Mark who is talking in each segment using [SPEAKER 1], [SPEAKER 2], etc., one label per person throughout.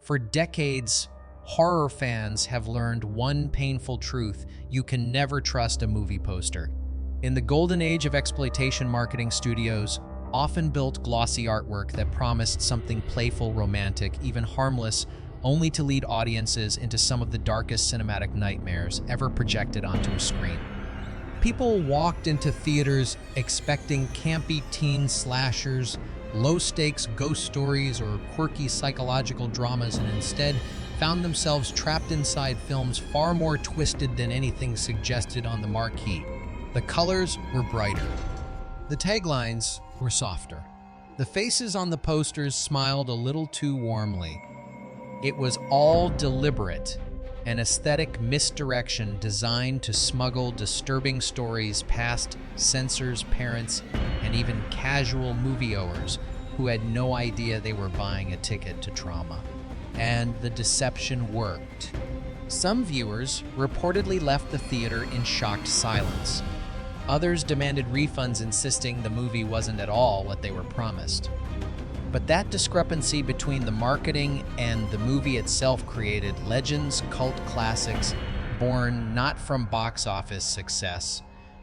[SPEAKER 1] For decades, horror fans have learned one painful truth: you can never trust a movie poster. In the golden age of exploitation marketing, studios often built glossy artwork that promised something playful, romantic, even harmless, only to lead audiences into some of the darkest cinematic nightmares ever projected onto a screen. People walked into theaters expecting campy teen slashers, low-stakes ghost stories, or quirky psychological dramas, and instead found themselves trapped inside films far more twisted than anything suggested on the marquee. The colors were brighter. The taglines were softer. The faces on the posters smiled a little too warmly. It was all deliberate, an aesthetic misdirection designed to smuggle disturbing stories past censors, parents, and even casual moviegoers who had no idea they were buying a ticket to trauma. And the deception worked. Some viewers reportedly left the theater in shocked silence. Others demanded refunds, insisting the movie wasn't at all what they were promised. But that discrepancy between the marketing and the movie itself created legends, cult classics, born not from box office success,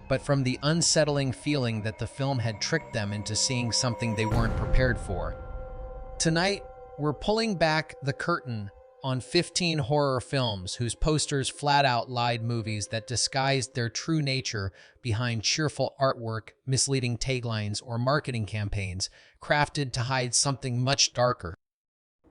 [SPEAKER 1] but from the unsettling feeling that the film had tricked them into seeing something they weren't prepared for. Tonight, we're pulling back the curtain on 15 horror films whose posters flat out lied, movies that disguised their true nature behind cheerful artwork, misleading taglines, or marketing campaigns crafted to hide something much darker.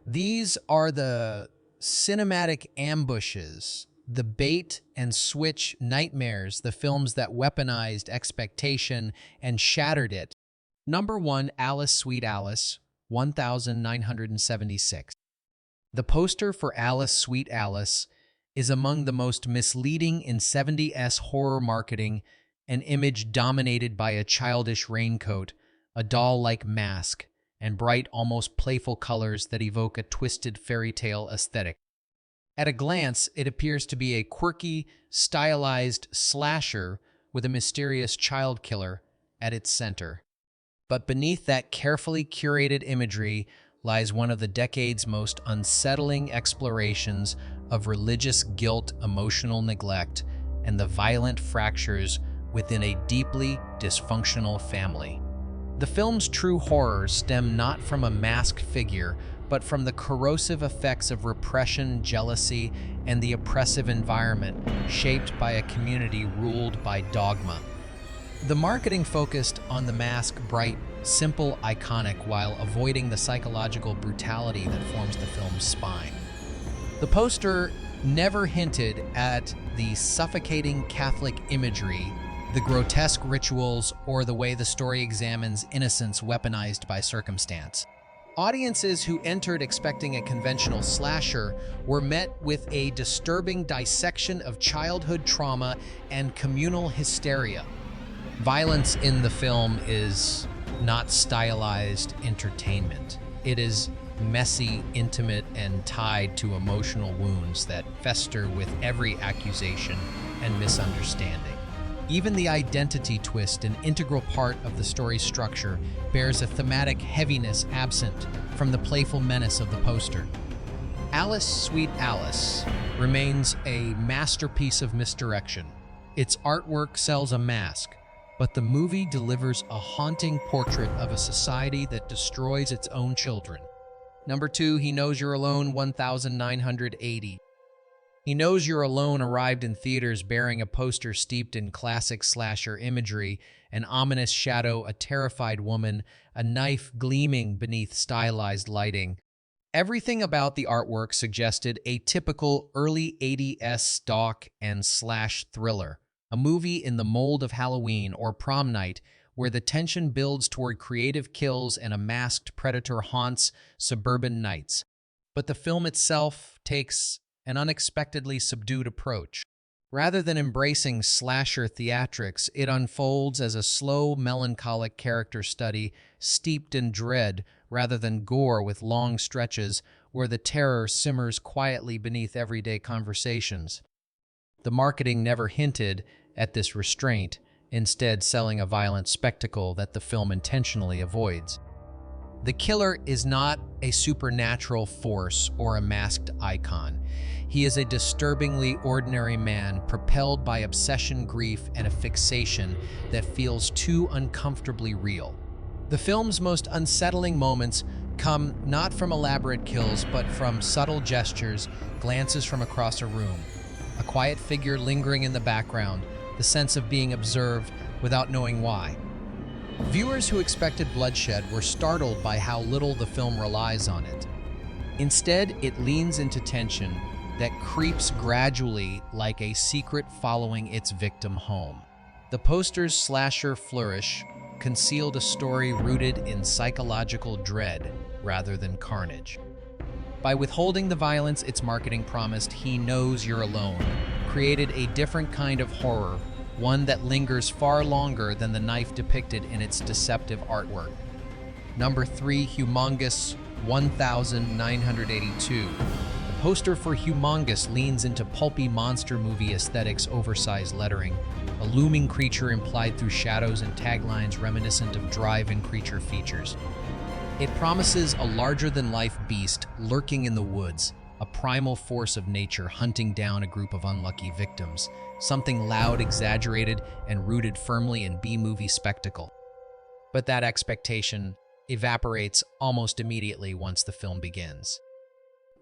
[SPEAKER 1] These are the cinematic ambushes, the bait and switch nightmares, the films that weaponized expectation and shattered it. Number 1, Alice, Sweet Alice, 1976. The poster for Alice, Sweet Alice is among the most misleading in 70s horror marketing, an image dominated by a childish raincoat, a doll-like mask, and bright, almost playful colors that evoke a twisted fairy tale aesthetic. At a glance, it appears to be a quirky, stylized slasher with a mysterious child killer at its center. But beneath that carefully curated imagery lies one of the decade's most unsettling explorations of religious guilt, emotional neglect, and the violent fractures within a deeply dysfunctional family. The film's true horrors stem not from a masked figure, but from the corrosive effects of repression, jealousy, and the oppressive environment shaped by a community ruled by dogma. The marketing focused on the mask, bright, simple, iconic, while avoiding the psychological brutality that forms the film's spine. The poster never hinted at the suffocating Catholic imagery, the grotesque rituals, or the way the story examines innocence weaponized by circumstance. Audiences who entered expecting a conventional slasher were met with a disturbing dissection of childhood trauma and communal hysteria. Violence in the film is not stylized entertainment. It is messy, intimate, and tied to emotional wounds that fester with every accusation and misunderstanding. Even the identity twist, an integral part of the story's structure, bears a thematic heaviness absent from the playful menace of the poster. Alice, Sweet Alice remains a masterpiece of misdirection. Its artwork sells a mask, but the movie delivers a haunting portrait of a society that destroys its own children. Number 2, He Knows You're Alone, 1980. He Knows You're Alone arrived in theaters bearing a poster steeped in classic slasher imagery, an ominous shadow, a terrified woman, a knife gleaming beneath stylized lighting. Everything about the artwork suggested a typical early 80s stalk and slash thriller, a movie in the mold of Halloween or Prom Night, where the tension builds toward creative kills and a masked predator haunts suburban nights. But the film itself takes an unexpectedly subdued approach. Rather than embracing slasher theatrics, it unfolds as a slow, melancholic character study steeped in dread rather than gore, with long stretches where the terror simmers quietly beneath everyday conversations. The marketing never hinted at this restraint, instead selling a violent spectacle that the film intentionally avoids. The killer is not a supernatural force or a masked icon. He is a disturbingly ordinary man propelled by obsession, grief, and a fixation that feels too uncomfortably real. The film's most unsettling moments come not from elaborate kills, but from subtle gestures, glances from across a room, a quiet figure lingering in the background, the sense of being observed without knowing why. Viewers who expected bloodshed were startled by how little the film relies on it. Instead, it leans into tension that creeps gradually like a secret following its victim home. The poster's slasher flourish concealed a story rooted in psychological dread rather than carnage. By withholding the violence its marketing promised, He Knows You're Alone created a different kind of horror, one that lingers far longer than the knife depicted in its deceptive artwork. Number 3, Humongous 1982. The poster for Humongous leans into pulpy monster movie aesthetics, oversized lettering, a looming creature implied through shadows, and taglines reminiscent of drive-in creature features. It promises a larger-than-life beast lurking in the woods, a primal force of nature hunting down a group of unlucky victims, something loud, exaggerated, and rooted firmly in B-movie spectacle. But that expectation evaporates almost immediately once the film begins.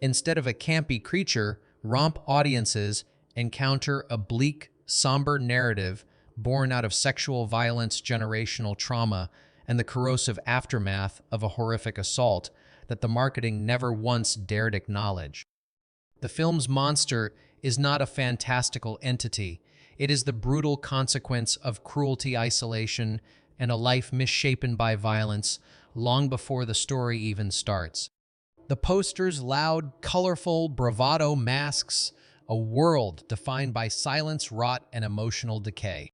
[SPEAKER 1] Instead of a campy creature, romp audiences encounter a bleak, somber narrative born out of sexual violence, generational trauma, and the corrosive aftermath of a horrific assault that the marketing never once dared acknowledge. The film's monster is not a fantastical entity. It is the brutal consequence of cruelty, isolation, and a life misshapen by violence long before the story even starts. The poster's loud, colorful bravado masks a world defined by silence, rot, and emotional decay.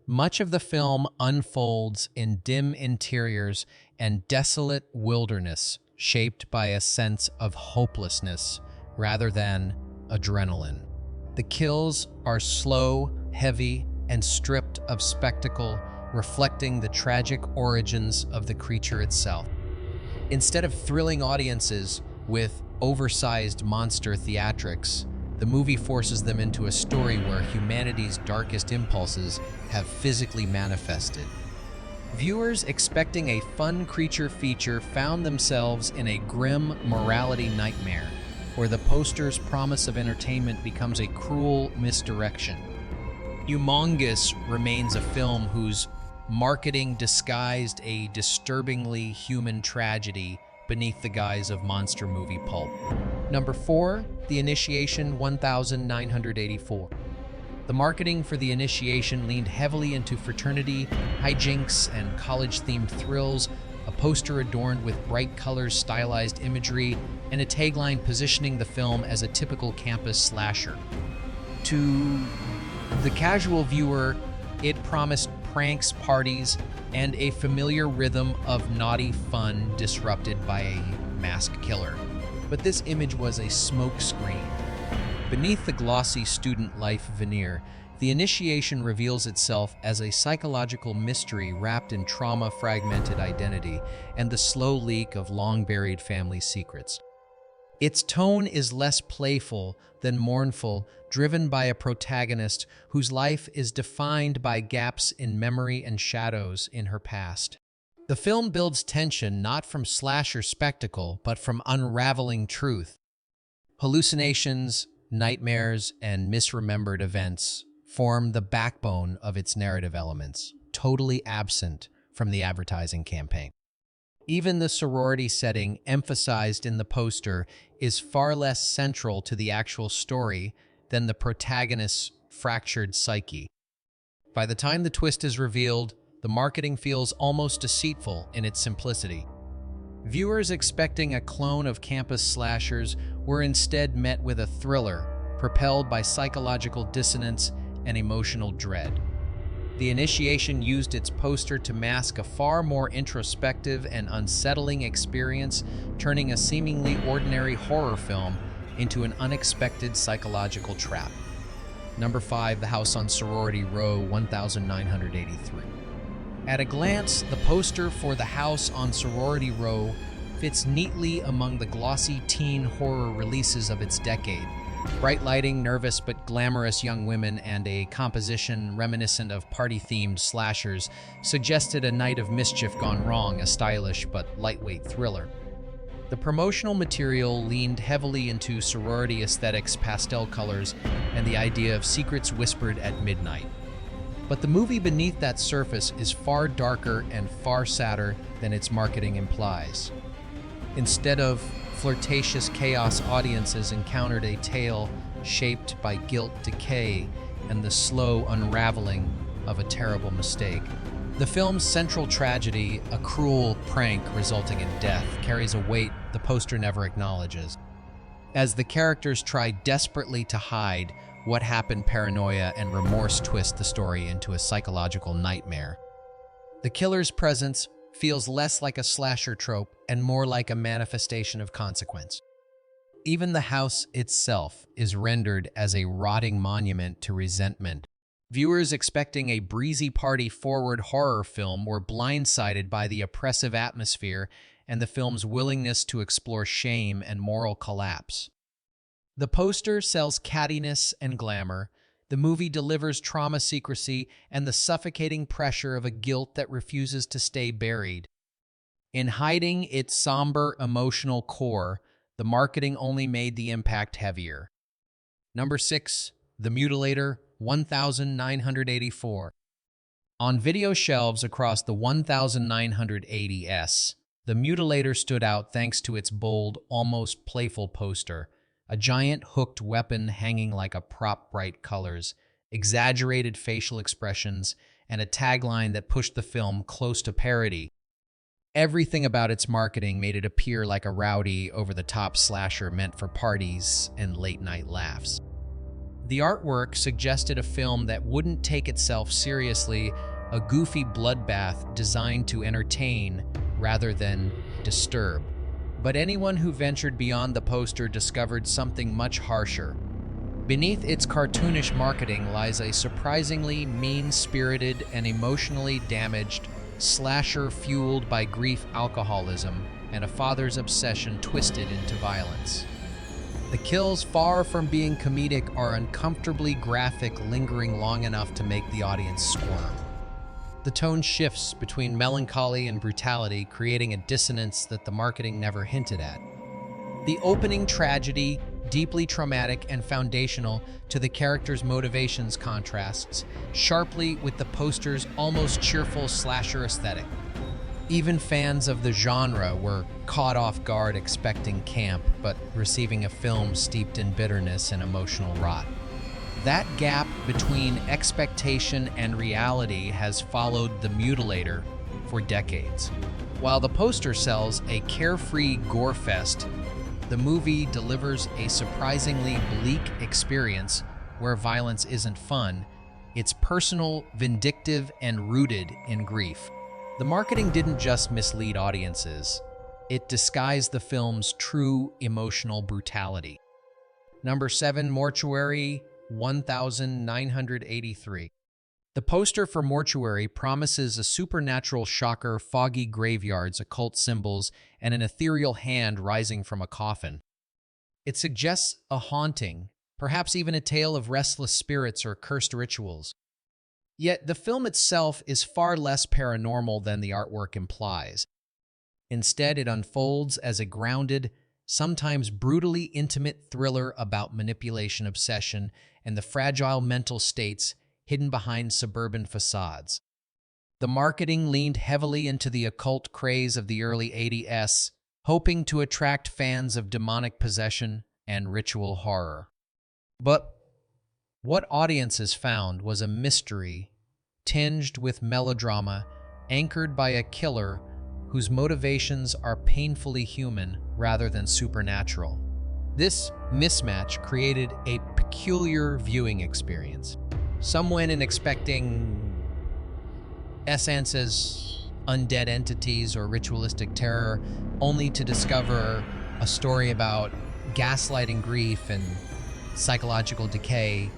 [SPEAKER 1] Much of the film unfolds in dim interiors and desolate wilderness, shaped by a sense of hopelessness rather than adrenaline. The kills are slow, heavy, and stripped of spectacle, reflecting the tragic origins of the creature itself. Instead of thrilling audiences with oversized monster theatrics, the movie forces them into a story where humanity's darkest impulses have physically manifested. Viewers expecting a fun creature feature found themselves in a grim morality nightmare, where the poster's promise of entertainment becomes a cruel misdirection. Humongous remains a film whose marketing disguised a disturbingly human tragedy beneath the guise of monster movie pulp. Number 4, The Initiation 1984. The marketing for The Initiation leaned heavily into fraternity, hijinks, and college-themed thrills, a poster adorned with bright colors, stylized imagery, and a tagline positioning the film as a typical campus slasher. To the casual viewer, it promised pranks, parties, and a familiar rhythm of naughty fun disrupted by a masked killer. But this image was a smokescreen. Beneath the glossy student life veneer, The Initiation reveals itself as a psychological mystery wrapped in trauma, fragmented identity, and the slow leak of long-buried family secrets. Its tone is less playful than mournful, driven by a protagonist whose life is defined by gaps in memory and shadows in her past. The film builds tension not from slasher spectacle, but from unraveling truth. Hallucinations, nightmares, and misremembered events form the backbone of its narrative elements, totally absent from the advertising campaign. Even the sorority setting emphasized in the poster is far less central to the actual story than the protagonist's fractured psyche. By the time the twist is revealed, the marketing feels almost deceitful in its simplicity. Viewers expecting a clone of campus slashers were instead met with a thriller propelled by psychological dissonance and emotional dread. The Initiation used its poster to mask a far more introspective and unsettling experience, turning a seemingly ordinary horror film into an unexpected psychological trap. Number 5, The House on Sorority Row 1983. At a glance, the poster for The House on Sorority Row fits neatly among the glossy teen horror releases of its decade. Bright lighting, nervous but glamorous young women, and a composition reminiscent of party-themed slashers suggested a night of mischief gone wrong, a stylish but lightweight thriller. The promotional material leaned heavily into sorority aesthetics, pastel colors, and the idea of secrets whispered at midnight. But the movie beneath that surface is far darker and far sadder than its marketing implies. Instead of flirtatious chaos, audiences encountered a tale shaped by guilt, decay, and the slow unraveling of a terrible mistake. The film's central tragedy, a cruel prank resulting in death, carries a weight the poster never acknowledges. As the characters try desperately to hide what happened, paranoia and remorse twist the story into a psychological nightmare. The killer's presence feels less like a slasher trope and more like a manifestation of consequence. Even the house itself is rendered as a rotting monument to resentment. Viewers expecting a breezy party-forward horror film were blindsided by the oppressive atmosphere and the film's willingness to explore shame and moral collapse. The poster sells cattiness and glamour. The movie delivers trauma, secrecy, and the suffocating pressure of a guilt that refuses to stay buried. In hiding its somber emotional core, the marketing only made the impact heavier. Number 6. The Mutilator, 1984. On video shelves across the 1980s, The Mutilator stood out thanks to its bold, almost playful poster, a giant hooked weapon hanging like a prop, bright colors, exaggerated facial expressions, and a tagline that pushed the film close to parody. Everything about its marketing made it appear like a rowdy, over-the-top slasher meant for parties and late-night laughs. The artwork suggested a film that wouldn't take itself seriously, a goofy bloodbath designed to entertain rather than disturb. But anyone who ventured beyond the poster discovered something much harsher. Beneath its cartoonish marketing lies a surprisingly mean-spirited and emotionally damaged slasher fueled by grief, alcoholism, and a father's obsession twisted into violence. The kills, far from being comedic, are uncomfortably graphic, lingering long enough to make the audience squirm. The tone shifts between melancholy and brutality, creating a dissonance that the marketing never hinted at. The opening tragedy, deeply traumatic and foundational to the character's motivations, contrasts sharply with the poster's almost cheerful slasher aesthetic. Even fans of the genre were caught off guard, expecting camp, but receiving a film steeped in bitterness and emotional rot. That gap between expectation and reality has followed The Mutilator for decades. While the poster sells a carefree gore fest, the movie delivers a surprisingly bleak experience where violence isn't fun. It's personal, vindictive, and rooted in grief. The marketing didn't just mislead audiences, it disguised the film's true emotional brutality. Number 7, Mortuary, 1983. The poster for Mortuary promises a supernatural shocker, foggy graveyards, occult symbols, and an ethereal hand rising from a coffin. It suggests a haunting, perhaps even a tale of restless spirits or cursed rituals. Yet the film itself is far less paranormal than the artwork implies. Instead, it unfolds as a grounded, sometimes brutally intimate thriller about manipulation, obsession, and the fragile mental states hidden behind suburban facades. The marketing leaned heavily into the occult craze of the early 80s, hoping to attract fans of demonic possession and ritual horror. But what audiences found was a mystery tinged with melodrama, anchored by a killer whose motivations are painfully human rather than supernatural. This mismatch created a peculiar viewing experience. Some went in expecting essences, undead entities, or ritualistic terror, only to discover a story about gaslighting, grief, and psychological decay.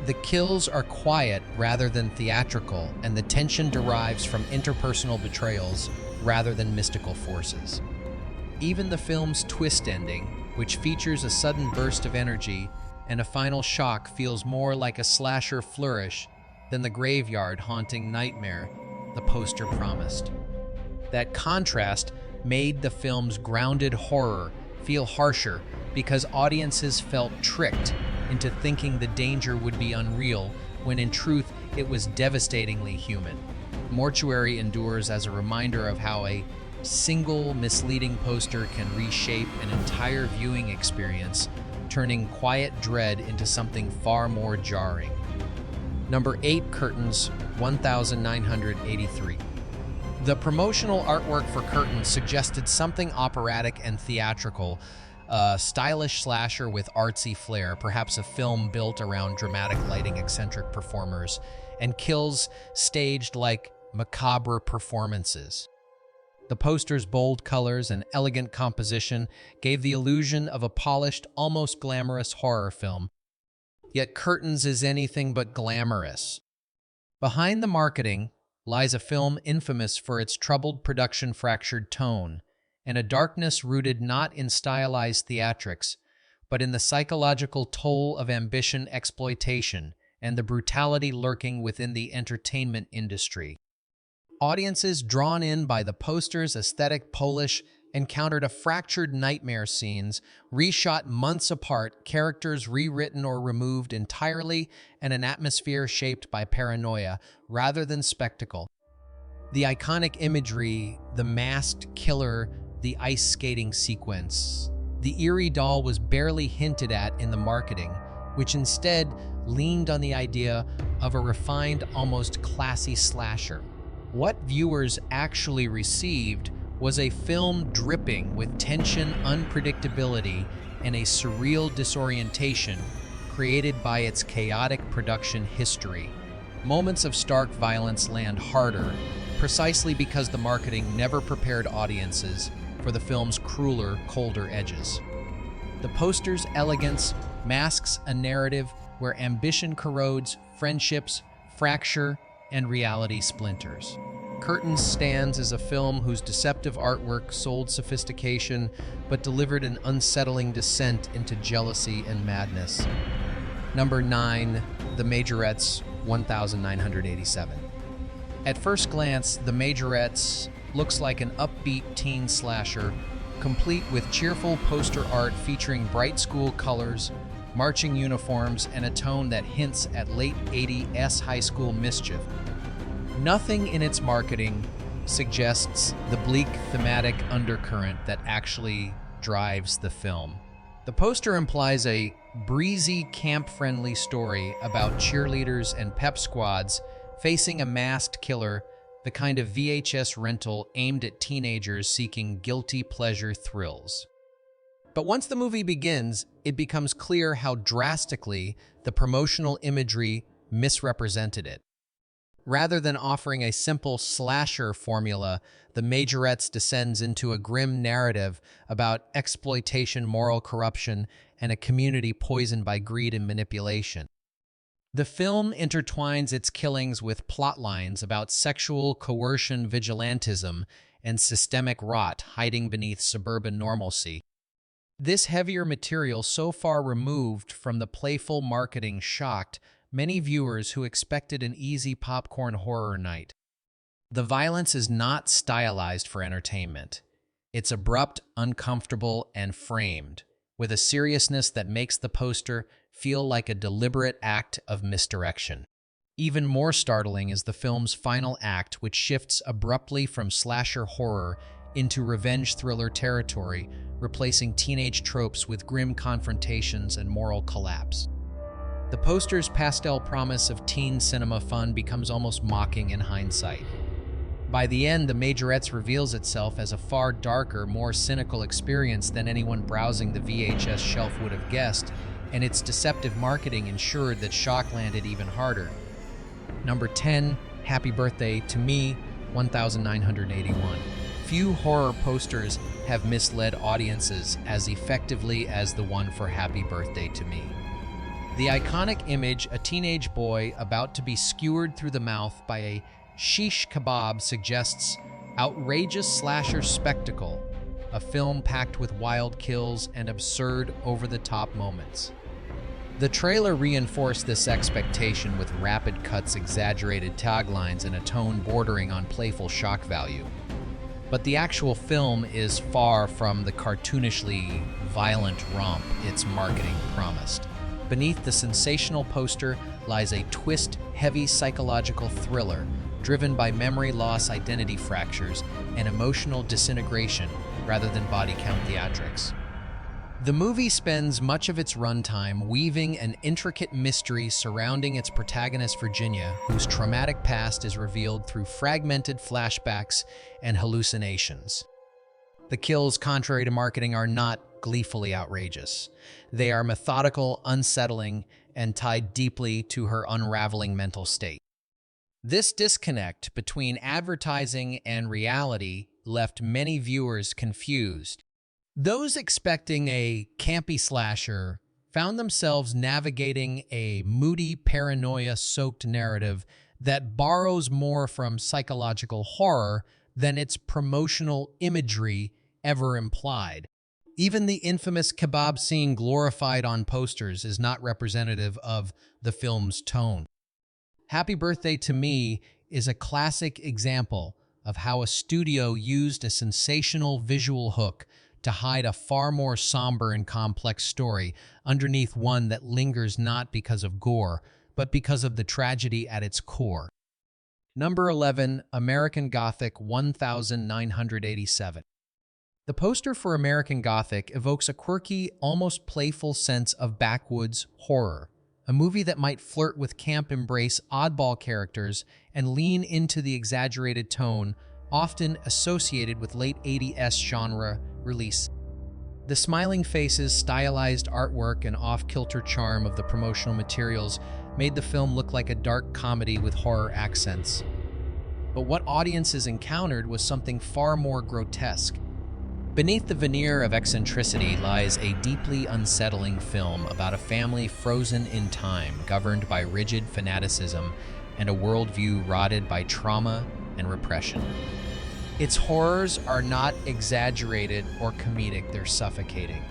[SPEAKER 1] The kills are quiet rather than theatrical, and the tension derives from interpersonal betrayals rather than mystical forces. Even the film's twist ending, which features a sudden burst of energy and a final shock, feels more like a slasher flourish than the graveyard-haunting nightmare the poster promised. That contrast made the film's grounded horror feel harsher because audiences felt tricked into thinking the danger would be unreal when in truth it was devastatingly human. Mortuary endures as a reminder of how a single misleading poster can reshape an entire viewing experience, turning quiet dread into something far more jarring. Number 8, Curtains, 1983. The promotional artwork for Curtains suggested something operatic and theatrical, a stylish slasher with artsy flair, perhaps a film built around dramatic lighting, eccentric performers, and kills staged like macabre performances. The poster's bold colors and elegant composition gave the illusion of a polished, almost glamorous horror film. Yet Curtains is anything but glamorous. Behind the marketing lies a film infamous for its troubled production, fractured tone, and a darkness rooted not in stylized theatrics, but in the psychological toll of ambition, exploitation, and the brutality lurking within the entertainment industry. Audiences drawn in by the poster's aesthetic polish encountered a fractured nightmare scenes, reshot months apart, characters rewritten or removed entirely, and an atmosphere shaped by paranoia rather than spectacle. The iconic imagery, the masked killer, the ice skating sequence, the eerie doll was barely hinted at in the marketing, which instead leaned on the idea of a refined, almost classy slasher. What viewers actually received was a film dripping with tension, unpredictability, and a surreal disorientation created by its chaotic production history. Moments of stark violence land harder, precisely because the marketing never prepared audiences for the film's crueler, colder edges. The poster's elegance masks a narrative where ambition corrodes, friendships fracture, and reality splinters. Curtains stands as a film whose deceptive artwork sold sophistication but delivered an unsettling descent into jealousy and madness. Number 9, The Majorettes, 1987. At first glance, The Majorettes looks like an upbeat teen slasher, complete with cheerful poster art featuring bright school colors, marching uniforms, and a tone that hints at late 80s high school mischief. Nothing in its marketing suggests the bleak thematic undercurrent that actually drives the film. The poster implies a breezy, camp-friendly story about cheerleaders and pep squads facing a masked killer, the kind of VHS rental aimed at teenagers seeking guilty pleasure thrills. But once the movie begins, it becomes clear how drastically the promotional imagery misrepresented it. Rather than offering a simple slasher formula, The Majorettes descends into a grim narrative about exploitation, moral corruption, and a community poisoned by greed and manipulation. The film intertwines its killings with plot lines about sexual coercion, vigilantism, and systemic rot hiding beneath suburban normalcy. This heavier material, so far removed from the playful marketing, shocked many viewers who expected an easy popcorn horror night. The violence is not stylized for entertainment. It's abrupt, uncomfortable, and framed, with a seriousness that makes the poster feel like a deliberate act of misdirection. Even more startling is the film's final act, which shifts abruptly from slasher horror into revenge thriller territory, replacing teenage tropes with grim confrontations and moral collapse. The poster's pastel promise of teen cinema fun becomes almost mocking in hindsight. By the end, The Majorettes reveals itself as a far darker, more cynical experience than anyone browsing the VHS shelf would have guessed, and its deceptive marketing ensured that shock landed even harder. Number 10, Happy Birthday to Me, 1981. Few horror posters have misled audiences as effectively as the one for Happy Birthday to Me. The iconic image, a teenage boy about to be skewered through the mouth by a shish kebab, suggests outrageous slasher spectacle, a film packed with wild kills and absurd, over-the-top moments. The trailer reinforced this expectation with rapid cuts, exaggerated taglines, and a tone bordering on playful shock value. But the actual film is far from the cartoonishly violent romp its marketing promised. Beneath the sensational poster lies a twist-heavy psychological thriller driven by memory loss, identity fractures, and emotional disintegration rather than body count theatrics. The movie spends much of its runtime weaving an intricate mystery surrounding its protagonist Virginia, whose traumatic past is revealed through fragmented flashbacks and hallucinations. The kills, contrary to marketing, are not gleefully outrageous. They are methodical, unsettling, and tied deeply to her unraveling mental state. This disconnect between advertising and reality left many viewers confused. Those expecting a campy slasher found themselves navigating a moody, paranoia-soaked narrative that borrows more from psychological horror than its promotional imagery ever implied. Even the infamous kebab scene glorified on posters is not representative of the film's tone. Happy Birthday to Me is a classic example of how a studio used a sensational visual hook to hide a far more somber and complex story underneath one that lingers not because of gore, but because of the tragedy at its core. Number 11, American Gothic 1987. The poster for American Gothic evokes a quirky, almost playful sense of backwoods horror, a movie that might flirt with camp, embrace oddball characters, and lean into the exaggerated tone often associated with late 80s genre release. The smiling faces, stylized artwork, and off-kilter charm of the promotional materials made the film look like a dark comedy with horror accents. But what audiences encountered was something far more grotesque. Beneath the veneer of eccentricity lies a deeply unsettling film about a family frozen in time, governed by rigid fanaticism and a worldview rotted by trauma and repression. Its horrors are not exaggerated or comedic, they're suffocating.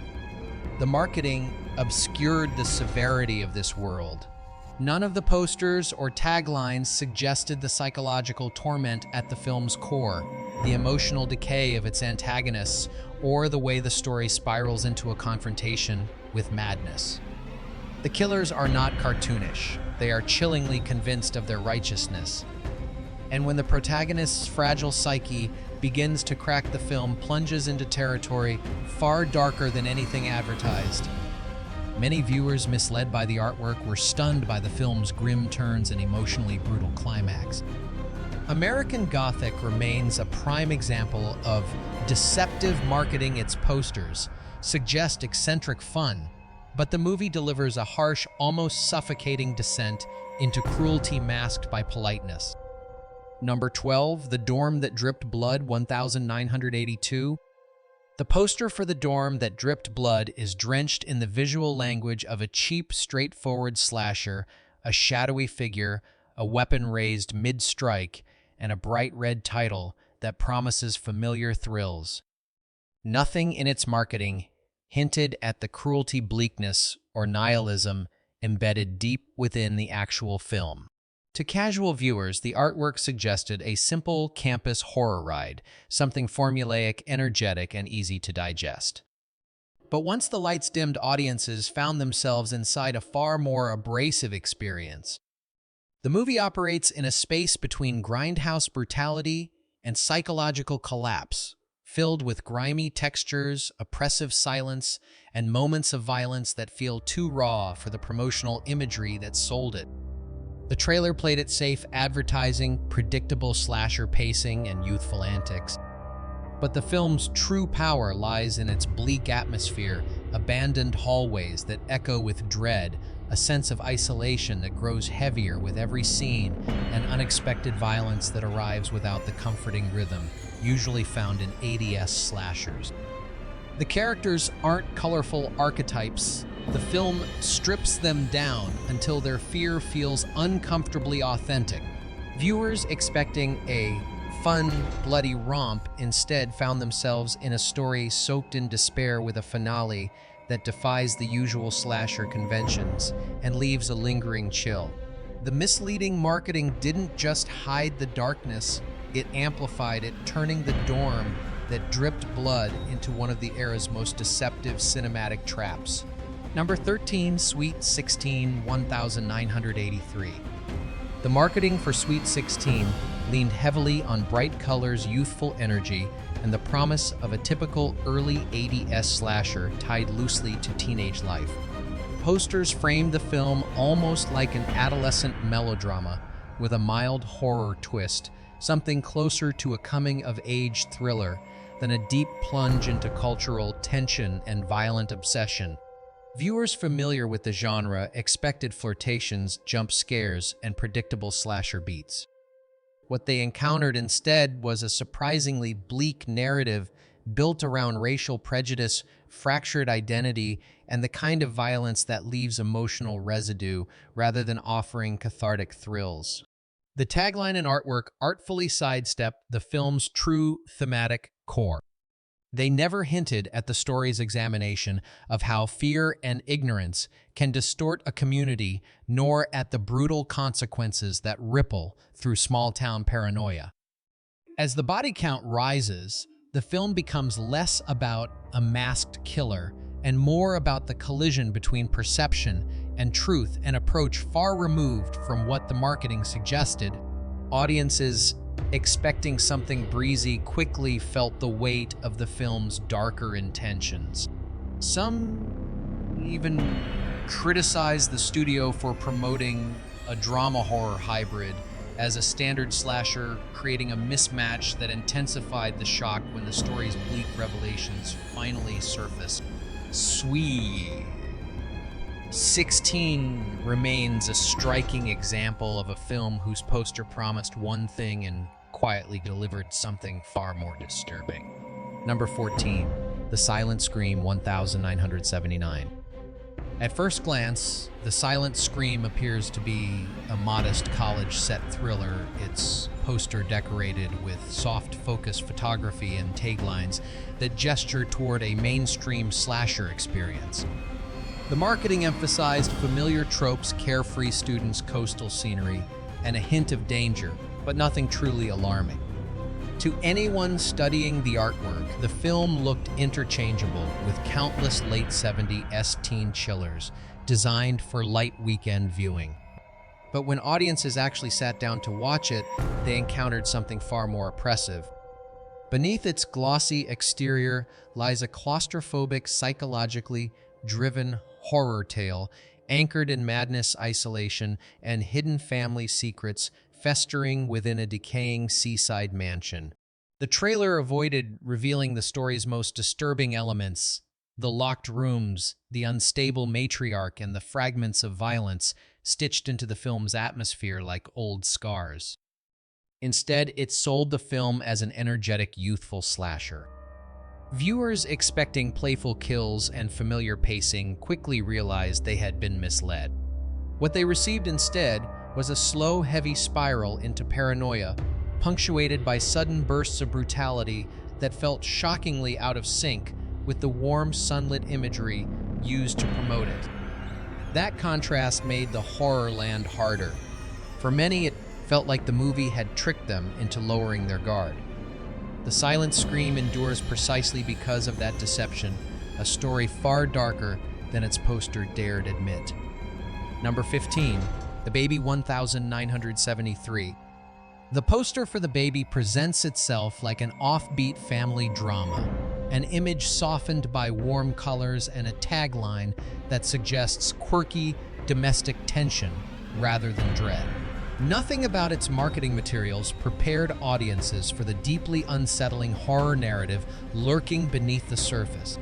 [SPEAKER 1] The marketing obscured the severity of this world. None of the posters or taglines suggested the psychological torment at the film's core, the emotional decay of its antagonists, or the way the story spirals into a confrontation with madness. The killers are not cartoonish. They are chillingly convinced of their righteousness. And when the protagonist's fragile psyche begins to crack, the film plunges into territory far darker than anything advertised. Many viewers, misled by the artwork, were stunned by the film's grim turns and emotionally brutal climax. American Gothic remains a prime example of deceptive marketing. Its posters suggest eccentric fun, but the movie delivers a harsh, almost suffocating descent into cruelty masked by politeness. Number 12, The Dorm That Dripped Blood 1982. The poster for The Dorm That Dripped Blood is drenched in the visual language of a cheap, straightforward slasher, a shadowy figure, a weapon raised mid-strike, and a bright red title that promises familiar thrills. Nothing in its marketing hinted at the cruelty, bleakness, or nihilism embedded deep within the actual film. To casual viewers, the artwork suggested a simple campus horror ride, something formulaic, energetic, and easy to digest. But once the lights dimmed, audiences found themselves inside a far more abrasive experience. The movie operates in a space between grindhouse brutality and psychological collapse, filled with grimy textures, oppressive silence, and moments of violence that feel too raw for the promotional imagery that sold it. The trailer played it safe, advertising predictable slasher pacing and youthful antics. But the film's true power lies in its bleak atmosphere, abandoned hallways that echo with dread, a sense of isolation that grows heavier with every scene, and unexpected violence that arrives without the comforting rhythm usually found in 80s slashers. The characters aren't colorful archetypes. The film strips them down until their fear feels uncomfortably authentic. Viewers expecting a fun, bloody romp instead found themselves in a story soaked in despair with a finale that defies the usual slasher conventions and leaves a lingering chill. The misleading marketing didn't just hide the darkness, it amplified it, turning the dorm that dripped blood into one of the era's most deceptive cinematic traps. Number 13, Sweet 16, 1983. The marketing for Sweet 16 leaned heavily on bright colors, youthful energy, and the promise of a typical early 80s slasher tied loosely to teenage life. Posters framed the film almost like an adolescent melodrama with a mild horror twist, something closer to a coming-of-age thriller than a deep plunge into cultural tension and violent obsession. Viewers familiar with the genre expected flirtations, jump scares, and predictable slasher beats. What they encountered instead was a surprisingly bleak narrative built around racial prejudice, fractured identity, and the kind of violence that leaves emotional residue rather than offering cathartic thrills. The tagline and artwork artfully sidestepped the film's true thematic core. They never hinted at the story's examination of how fear and ignorance can distort a community, nor at the brutal consequences that ripple through small-town paranoia. As the body count rises, the film becomes less about a masked killer and more about the collision between perception and truth, an approach far removed from what the marketing suggested. Audiences expecting something breezy quickly felt the weight of the film's darker intentions. Some even criticized the studio for promoting a drama horror hybrid as a standard slasher, creating a mismatch that intensified the shock when the story's bleak revelations finally surfaced. Sweet 16 remains a striking example of a film whose poster promised one thing and quietly delivered something far more disturbing. Number 14, The Silent Scream, 1979. At first glance, The Silent Scream appears to be a modest college-set thriller, its poster decorated with soft-focus photography and taglines that gesture toward a mainstream slasher experience. The marketing emphasized familiar tropes, carefree students, coastal scenery, and a hint of danger, but nothing truly alarming. To anyone studying the artwork, the film looked interchangeable with countless late 70s teen chillers designed for light weekend viewing. But when audiences actually sat down to watch it, they encountered something far more oppressive. Beneath its glossy exterior lies a claustrophobic, psychologically driven horror tale anchored in madness, isolation, and hidden family secrets festering within a decaying seaside mansion. The trailer avoided revealing the story's most disturbing elements: the locked rooms, the unstable matriarch, and the fragments of violence stitched into the film's atmosphere like old scars. Instead, it sold the film as an energetic, youthful slasher. Viewers expecting playful kills and familiar pacing quickly realized they had been misled. What they received instead was a slow, heavy spiral into paranoia, punctuated by sudden bursts of brutality that felt shockingly out of sync with the warm, sunlit imagery used to promote it. That contrast made the horror land harder. For many, it felt like the movie had tricked them into lowering their guard. The Silent Scream endures precisely because of that deception, a story far darker than its poster dared admit. Number 15, The Baby, 1973. The poster for The Baby presents itself like an offbeat family drama, an image softened by warm colors and a tagline that suggests quirky domestic tension rather than dread. Nothing about its marketing materials prepared audiences for the deeply unsettling horror narrative lurking beneath the surface.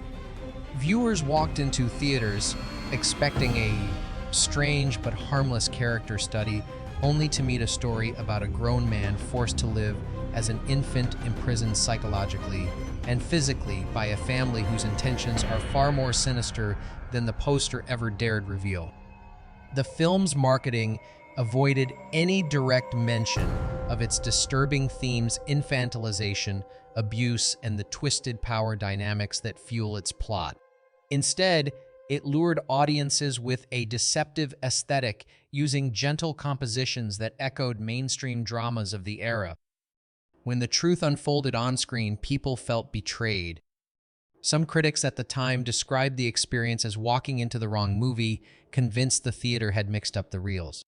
[SPEAKER 1] Viewers walked into theaters expecting a strange but harmless character study, only to meet a story about a grown man forced to live as an infant imprisoned psychologically and physically by a family whose intentions are far more sinister than the poster ever dared reveal. The film's marketing avoided any direct mention of its disturbing themes, infantilization, abuse, and the twisted power dynamics that fuel its plot. Instead, it lured audiences with a deceptive aesthetic, using gentle compositions that echoed mainstream dramas of the era. When the truth unfolded on screen, people felt betrayed. Some critics at the time described the experience as walking into the wrong movie, convinced the theater had mixed up the reels.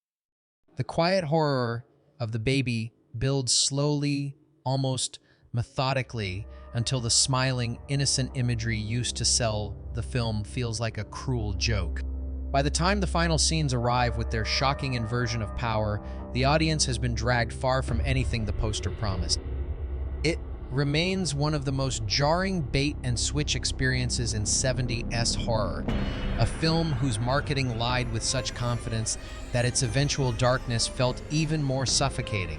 [SPEAKER 1] The quiet horror of the baby builds slowly, almost methodically, until the smiling, innocent imagery used to sell the film feels like a cruel joke. By the time the final scenes arrive with their shocking inversion of power, the audience has been dragged far from anything the poster promised. It remains one of the most jarring bait-and-switch experiences in 70s horror, a film whose marketing lied with such confidence that its eventual darkness felt even more suffocating.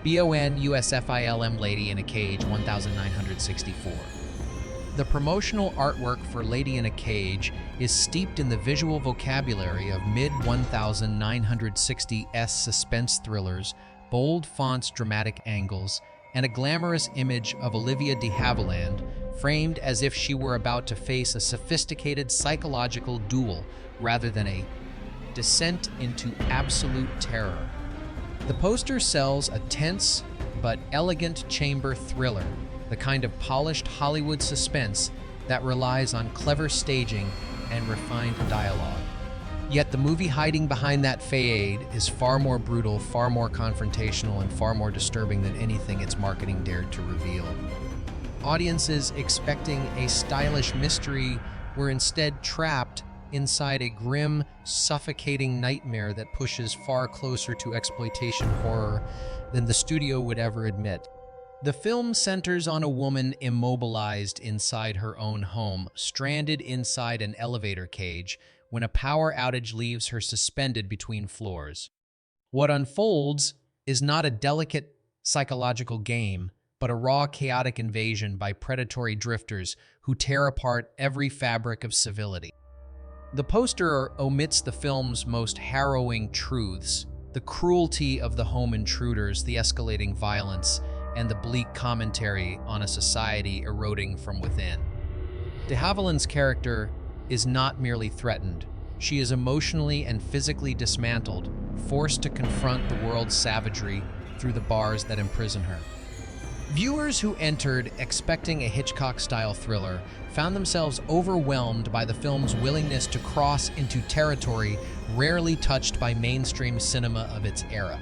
[SPEAKER 1] BON-USFILM Lady in a Cage 1964. The promotional artwork for Lady in a Cage is steeped in the visual vocabulary of mid-1960s suspense thrillers, bold fonts, dramatic angles, and a glamorous image of Olivia de Havilland, framed as if she were about to face a sophisticated psychological duel rather than a descent into absolute terror. The poster sells a tense but elegant chamber thriller, the kind of polished Hollywood suspense that relies on clever staging and refined dialogue. Yet the movie hiding behind that facade is far more brutal, far more confrontational, and far more disturbing than anything its marketing dared to reveal. Audiences expecting a stylish mystery were instead trapped inside a grim, suffocating nightmare that pushes far closer to exploitation horror than the studio would ever admit. The film centers on a woman immobilized inside her own home, stranded inside an elevator cage, when a power outage leaves her suspended between floors. What unfolds is not a delicate psychological game, but a raw, chaotic invasion by predatory drifters who tear apart every fabric of civility. The poster omits the film's most harrowing truths: the cruelty of the home intruders, the escalating violence, and the bleak commentary on a society eroding from within. De Havilland's character is not merely threatened. She is emotionally and physically dismantled, forced to confront the world's savagery through the bars that imprison her. Viewers who entered expecting a Hitchcock-style thriller found themselves overwhelmed by the film's willingness to cross into territory rarely touched by mainstream cinema of its era.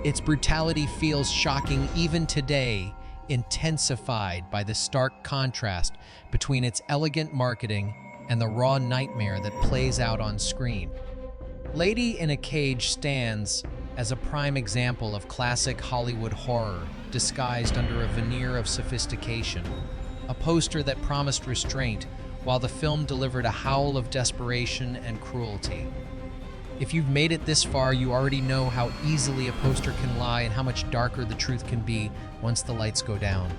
[SPEAKER 1] Its brutality feels shocking even today, intensified by the stark contrast between its elegant marketing and the raw nightmare that plays out on screen. Lady in a Cage stands as a prime example of classic Hollywood horror disguised under a veneer of sophistication, a poster that promised restraint while the film delivered a howl of desperation and cruelty. If you've made it this far, you already know how easily a poster can lie and how much darker the truth can be once the lights go down.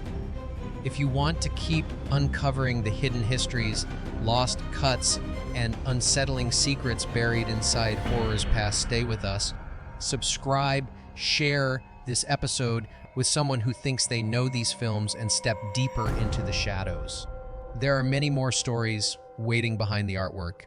[SPEAKER 1] If you want to keep uncovering the hidden histories, lost cuts, and unsettling secrets buried inside horror's past, stay with us. Subscribe, share this episode with someone who thinks they know these films, and step deeper into the shadows. There are many more stories waiting behind the artwork.